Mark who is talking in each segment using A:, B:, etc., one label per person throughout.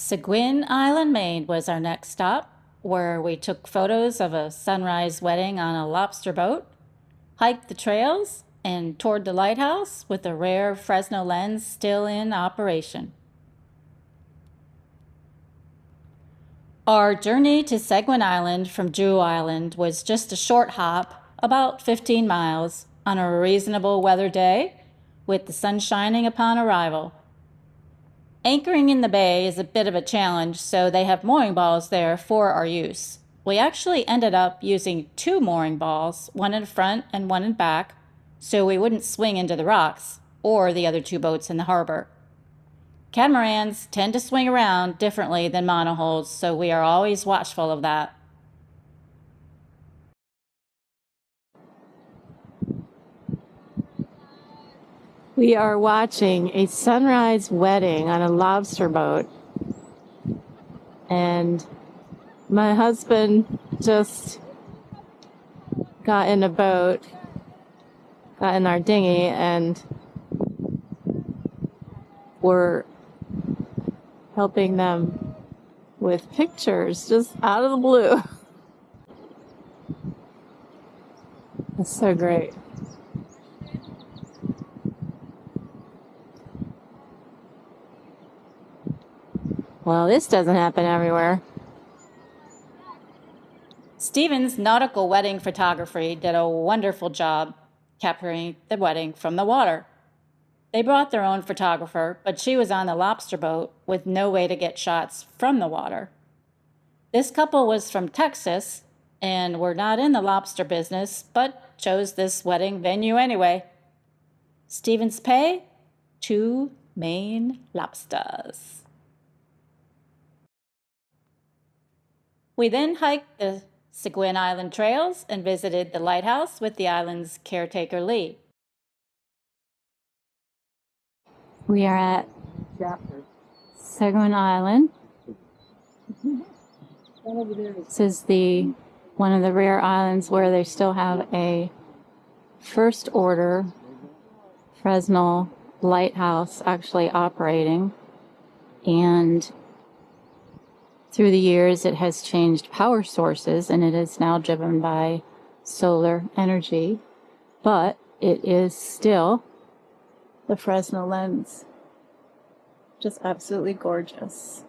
A: Seguin Island, Maine was our next stop, where we took photos of a sunrise wedding on a lobster boat, hiked the trails, and toured the lighthouse with a rare Fresnel lens still in operation. Our journey to Seguin Island from Jewell Island was just a short hop, about 15 miles, on a reasonable weather day, with the sun shining upon arrival. Anchoring in the bay is a bit of a challenge, so they have mooring balls there for our use. We actually ended up using 2 mooring balls, one in front and one in back, so we wouldn't swing into the rocks or the other 2 boats in the harbor. Catamarans tend to swing around differently than monohulls, so we are always watchful of that. We are watching a sunrise wedding on a lobster boat, and my husband just got in a boat, got in our dinghy, and we're helping them with pictures just out of the blue. That's so great. Well, this doesn't happen everywhere. Stephen's nautical wedding photography did a wonderful job capturing the wedding from the water. They brought their own photographer, but she was on the lobster boat with no way to get shots from the water. This couple was from Texas and were not in the lobster business, but chose this wedding venue anyway. Stephen's pay? 2 Maine lobsters. We then hiked the Seguin Island trails and visited the lighthouse with the island's caretaker Lee. We are at Seguin Island. This is one of the rare islands where they still have a first order Fresnel lighthouse actually operating, and through the years it has changed power sources and it is now driven by solar energy, but it is still the Fresnel lens. Just absolutely gorgeous.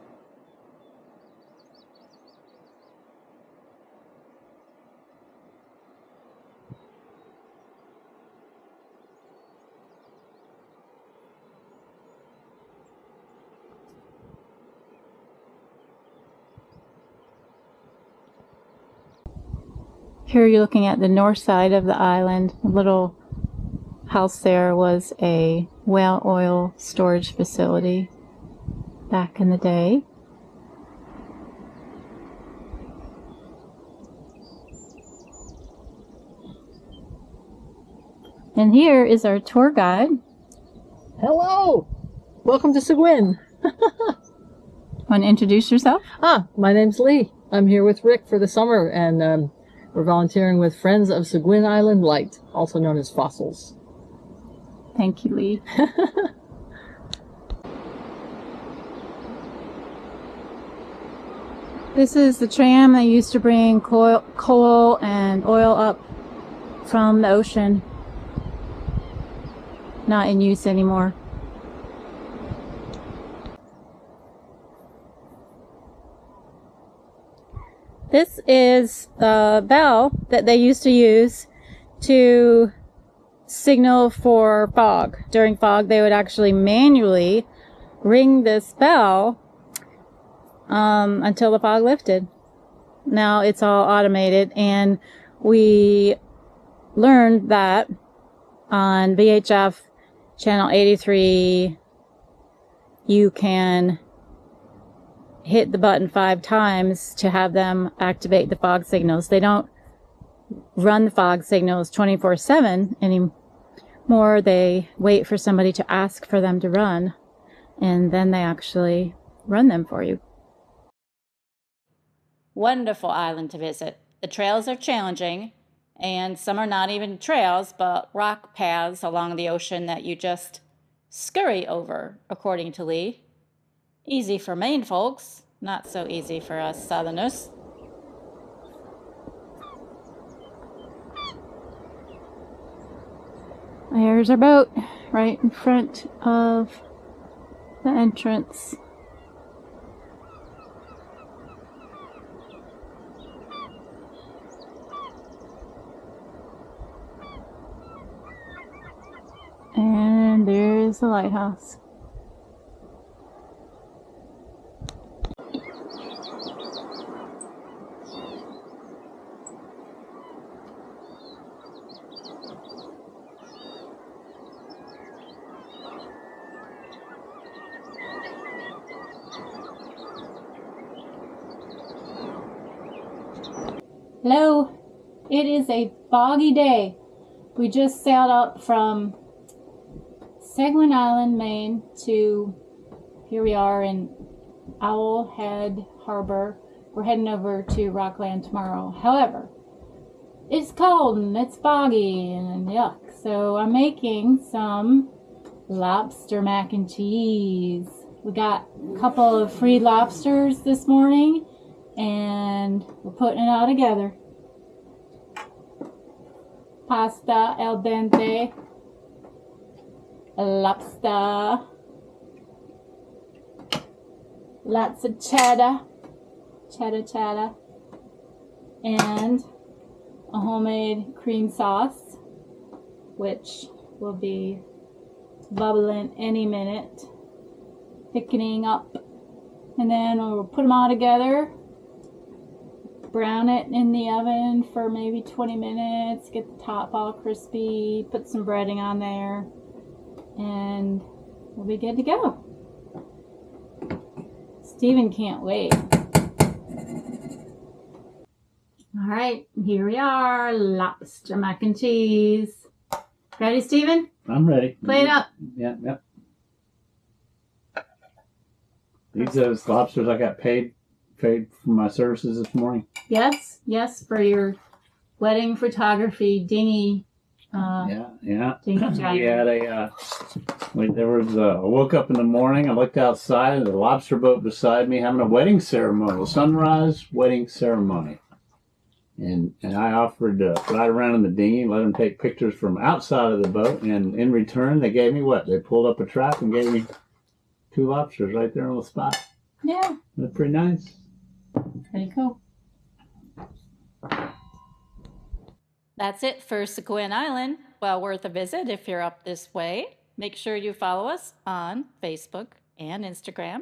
A: Here you're looking at the north side of the island. A little house there was a whale oil storage facility back in the day. And here is our tour guide.
B: Hello! Welcome to Seguin.
A: Want to introduce yourself?
B: My name's Lee. I'm here with Rick for the summer, and we're volunteering with Friends of Seguin Island Light, also known as Fossils.
A: Thank you, Lee. This is the tram that used to bring coal and oil up from the ocean. Not in use anymore. This is the bell that they used to use to signal for fog. During fog, they would actually manually ring this bell until the fog lifted. Now it's all automated, and we learned that on VHF channel 83 you can hit the button 5 times to have them activate the fog signals. They don't run the fog signals 24/7 anymore. They wait for somebody to ask for them to run, and then they actually run them for you. Wonderful island to visit. The trails are challenging, and some are not even trails, but rock paths along the ocean that you just scurry over, according to Lee. Easy for Maine folks, not so easy for us Southerners. There's our boat right in front of the entrance. And there's the lighthouse. Hello, it is a foggy day. We just sailed up from Seguin Island, Maine to here we are in Owl Head Harbor. We're heading over to Rockland tomorrow. However, it's cold and it's foggy and yuck. So I'm making some lobster mac and cheese. We got a couple of free lobsters this morning and we're putting it all together. Pasta al dente, lobster, lots of cheddar, and a homemade cream sauce, which will be bubbling any minute, thickening up. And then we'll put them all together, brown it in the oven for maybe 20 minutes, get the top all crispy, put some breading on there, and we'll be good to go. Steven can't wait. All right, here we are, lobster mac and cheese. Ready, Steven?
C: I'm ready.
A: Play it up.
C: Yeah. These are those lobsters I got paid for my services this morning.
A: Yes, for your wedding photography dinghy.
C: Yeah.
A: Dinghy
C: We
A: driver.
C: had I woke up in the morning, I looked outside, and the lobster boat beside me having a wedding ceremony, a sunrise wedding ceremony. And I offered to ride around in the dinghy and let them take pictures from outside of the boat. And in return, they gave me what? They pulled up a trap and gave me 2 lobsters right there on the spot.
A: Yeah,
C: That's pretty nice.
A: pretty cool. That's it for Seguin Island. Well worth a visit if you're up this way. Make sure you follow us on Facebook and Instagram,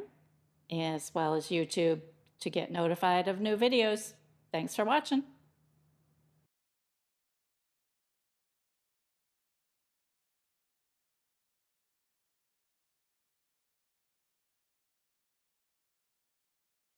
A: as well as YouTube, to get notified of new videos. Thanks for watching.